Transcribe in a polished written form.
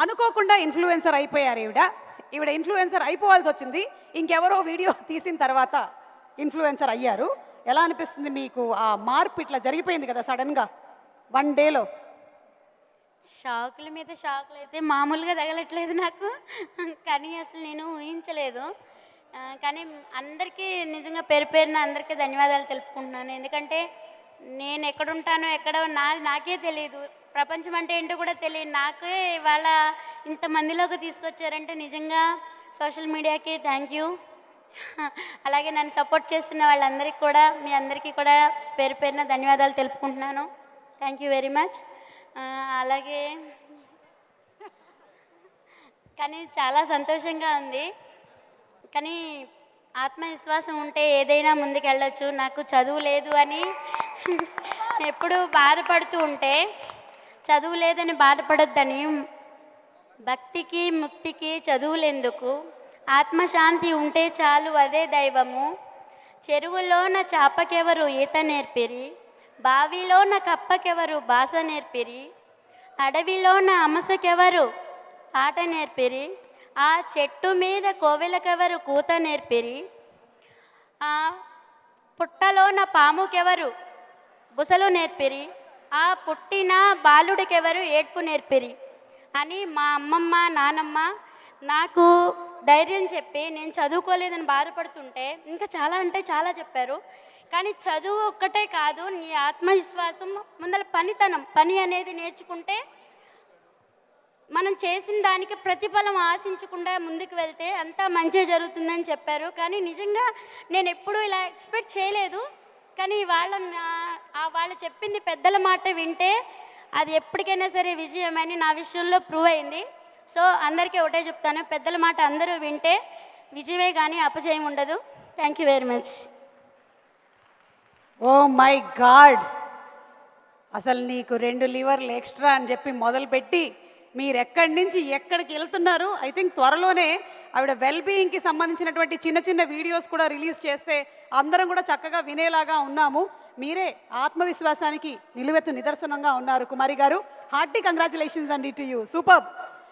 అనుకోకుండా ఇన్ఫ్లుయెన్సర్ అయిపోయారు ఈవిడ ఇన్ఫ్లుయెన్సర్ అయిపోవాల్సి వచ్చింది. ఇంకెవరో వీడియో తీసిన తర్వాత ఇన్ఫ్లుయెన్సర్ అయ్యారు. ఎలా అనిపిస్తుంది మీకు? ఆ మార్పు ఇట్లా జరిగిపోయింది కదా సడన్గా 1 డేలో. షాకుల మీద షాకులు అయితే మామూలుగా తగలట్లేదు నాకు. కానీ అసలు నేను ఊహించలేదు. కానీ అందరికీ నిజంగా పేరు పేరున అందరికీ ధన్యవాదాలు తెలుపుకుంటున్నాను. ఎందుకంటే నేను ఎక్కడుంటానో ఎక్కడో నాకే తెలియదు. ప్రపంచం అంటే ఏంటో కూడా తెలియదు. నాకే ఇవాళ ఇంతమందిలోకి తీసుకొచ్చారంటే నిజంగా సోషల్ మీడియాకి థ్యాంక్ యూ. అలాగే నన్ను సపోర్ట్ చేస్తున్న వాళ్ళందరికీ కూడా, మీ అందరికీ కూడా పేరు పేరున ధన్యవాదాలు తెలుపుకుంటున్నాను. Thank you very much. అలాగే కానీ చాలా సంతోషంగా ఉంది. కానీ ఆత్మవిశ్వాసం ఉంటే ఏదైనా ముందుకెళ్ళొచ్చు. నాకు చదువు లేదు అని ఎప్పుడు బాధపడుతూ ఉంటే, చదువు లేదని బాధపడొద్దని, భక్తికి ముక్తికి చదువులెందుకు, ఆత్మశాంతి ఉంటే చాలు అదే దైవము, చెరువులోన చాపకెవరు ఈత నేర్పిరి, బావిలోన కప్పకెవరు భాష నేర్పిరి, అడవిలోన అమసకెవరు ఆట నేర్పిరి, ఆ చెట్టు మీద కోవెలకెవరు కూత నేర్పిరి, ఆ పుట్టలోన పాముకెవరు బుసలు నేర్పిరి, ఆ పుట్టిన బాలుడికెవరు ఏడ్పు నేర్పిరి అని మా అమ్మమ్మ నానమ్మ నాకు ధైర్యం చెప్పి, నేను చదువుకోలేదని బాధపడుతుంటే ఇంకా చాలా అంటే చాలా చెప్పారు. కానీ చదువు ఒక్కటే కాదు, నీ ఆత్మవిశ్వాసం ముందర పని అనేది నేర్చుకుంటే మనం చేసిన దానికి ప్రతిఫలం ఆశించకుండా ముందుకు వెళ్తే అంతా మంచిగా జరుగుతుందని చెప్పారు. కానీ నిజంగా నేను ఎప్పుడూ ఇలా ఎక్స్పెక్ట్ చేయలేదు. కానీ వాళ్ళు చెప్పింది పెద్దల మాట వింటే అది ఎప్పటికైనా సరే విజయమని నా విషయంలో ప్రూవ్ అయింది. సో అందరికీ ఒకటే చెప్తాను, పెద్దల మాట అందరూ వింటే విజయమే కానీ అపజయం ఉండదు. Thank you very much. Oh my god, అసలు నీకు 2 లివర్లు ఎక్స్ట్రా అని చెప్పి మొదలుపెట్టి మీరు ఎక్కడి నుంచి ఎక్కడికి వెళ్తున్నారు. ఐ థింక్ త్వరలోనే ఆవిడ వెల్బీయింగ్కి సంబంధించినటువంటి చిన్న చిన్న వీడియోస్ కూడా రిలీజ్ చేస్తే అందరం కూడా చక్కగా వినేలాగా ఉన్నాము. మీరే ఆత్మవిశ్వాసానికి నిలువెత్తు నిదర్శనంగా ఉన్నారు కుమారి గారు. హార్టీ కంగ్రాచులేషన్స్ అండి టు యూ. సూపర్.